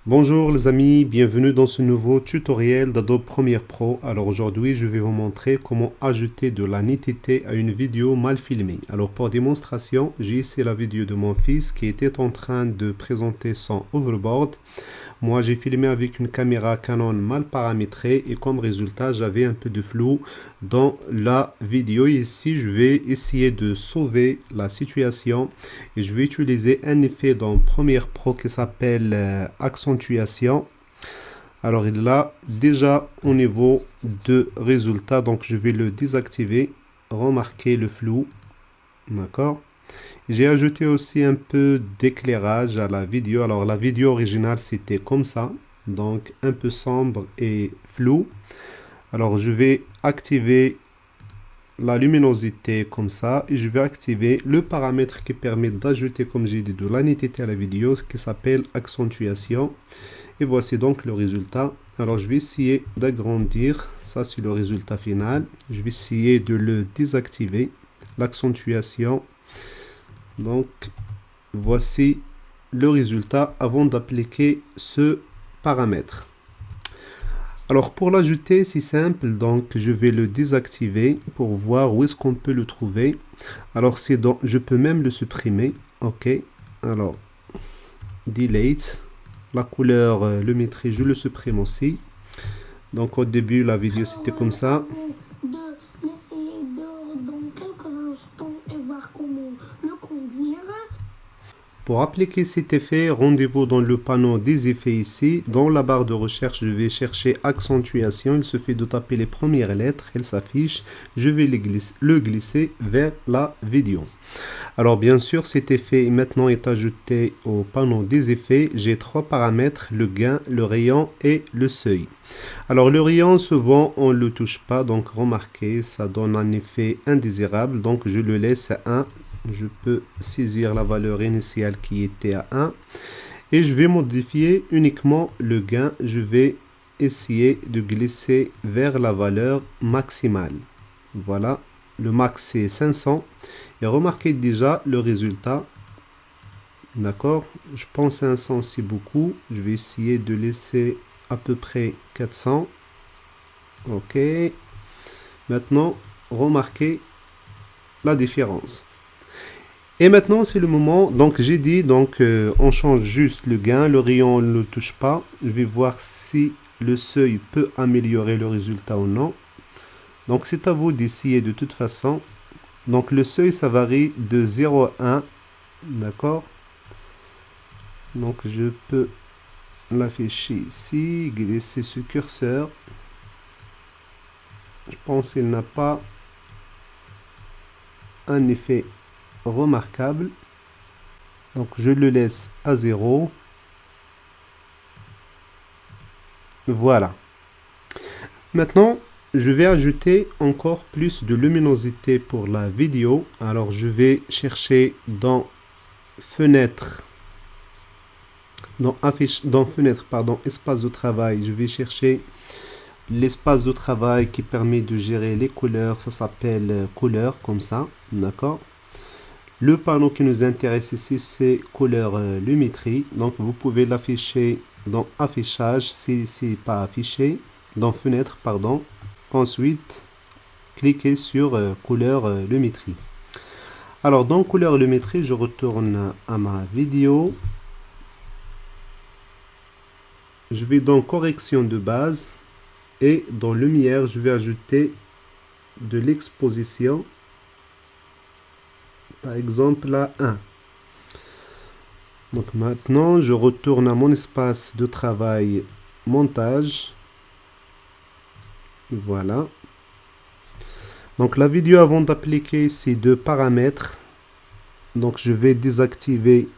Bonjour les amis, bienvenue dans ce nouveau tutoriel d'Adobe Premiere Pro. Alors aujourd'hui, je vais vous montrer comment ajouter de la netteté à une vidéo mal filmée. Alors pour démonstration, j'ai ici la vidéo de mon fils qui était en train de présenter son overboard. Moi, j'ai filmé avec une caméra Canon mal paramétrée et comme résultat, j'avais un peu de flou dans la vidéo. Ici, je vais essayer de sauver la situation et je vais utiliser un effet dans Premiere Pro qui s'appelle accentuation. Alors, il est là déjà au niveau de résultat, donc je vais le désactiver. Remarquez le flou, d'accord? J'ai ajouté aussi un peu d'éclairage à la vidéo. Alors la vidéo originale c'était comme ça, donc un peu sombre et flou. Alors je vais activer la luminosité comme ça et je vais activer le paramètre qui permet d'ajouter, comme j'ai dit, de la netteté à la vidéo, qui s'appelle accentuation. Et voici donc le résultat. Alors je vais essayer d'agrandir, ça c'est le résultat final. Je vais essayer de le désactiver, l'accentuation. Donc, voici le résultat avant d'appliquer ce paramètre. Alors, pour l'ajouter, c'est simple. Donc, je vais le désactiver pour voir où est-ce qu'on peut le trouver. Alors, c'est dans, je peux même le supprimer. OK. Alors, delete. La couleur, le maîtrise, je le supprime aussi. Donc, au début, la vidéo, c'était comme ça. De l'essayer dans quelques instants et voir comment le conduire. Pour appliquer cet effet, rendez-vous dans le panneau des effets ici. Dans la barre de recherche, je vais chercher accentuation. Il suffit de taper les premières lettres, elles s'affichent. Je vais le glisser vers la vidéo. Alors bien sûr, cet effet maintenant est ajouté au panneau des effets. J'ai trois paramètres, le gain, le rayon et le seuil. Alors le rayon, souvent on ne le touche pas, donc remarquez, ça donne un effet indésirable. Donc je le laisse à 1. Je peux saisir la valeur initiale qui était à 1 et je vais modifier uniquement le gain. Je vais essayer de glisser vers la valeur maximale. Voilà, le max c'est 500 et remarquez déjà le résultat. D'accord, je pense 500 c'est beaucoup. Je vais essayer de laisser à peu près 400. Ok, maintenant remarquez la différence. Et maintenant, c'est le moment. Donc, j'ai dit, on change juste le gain. Le rayon, on ne le touche pas. Je vais voir si le seuil peut améliorer le résultat ou non. Donc, c'est à vous d'essayer de toute façon. Donc, le seuil, ça varie de 0 à 1. D'accord? Donc, je peux l'afficher ici, glisser ce curseur. Je pense qu'il n'a pas un effet remarquable. Donc je le laisse à 0. Voilà. Maintenant, je vais ajouter encore plus de luminosité pour la vidéo. Alors je vais chercher dans fenêtre, espace de travail. Je vais chercher l'espace de travail qui permet de gérer les couleurs. Ça s'appelle couleur comme ça. D'accord? Le panneau qui nous intéresse ici, c'est couleur luminétrie. Donc, vous pouvez l'afficher dans affichage si ce n'est pas affiché. Dans fenêtre, pardon. Ensuite, cliquez sur couleur luminétrie. Alors, dans couleur luminétrie, je retourne à ma vidéo. Je vais dans correction de base. Et dans lumière, je vais ajouter de l'exposition. Par exemple, la 1. Donc maintenant, je retourne à mon espace de travail montage. Voilà. Donc la vidéo, avant d'appliquer ces deux paramètres, donc je vais désactiver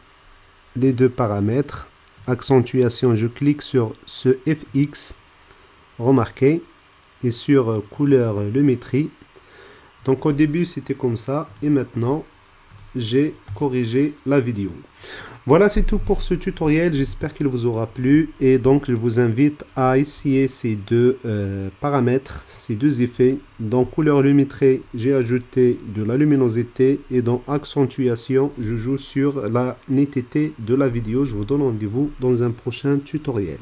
les deux paramètres. Accentuation, je clique sur ce FX, remarquez, et sur couleur luminétrie. Donc au début, c'était comme ça. Et maintenant, j'ai corrigé la vidéo. Voilà, c'est tout pour ce tutoriel. J'espère qu'il vous aura plu. Et donc, je vous invite à essayer ces deux paramètres, ces deux effets. Dans couleur lumitrée, j'ai ajouté de la luminosité. Et dans accentuation, je joue sur la netteté de la vidéo. Je vous donne rendez-vous dans un prochain tutoriel.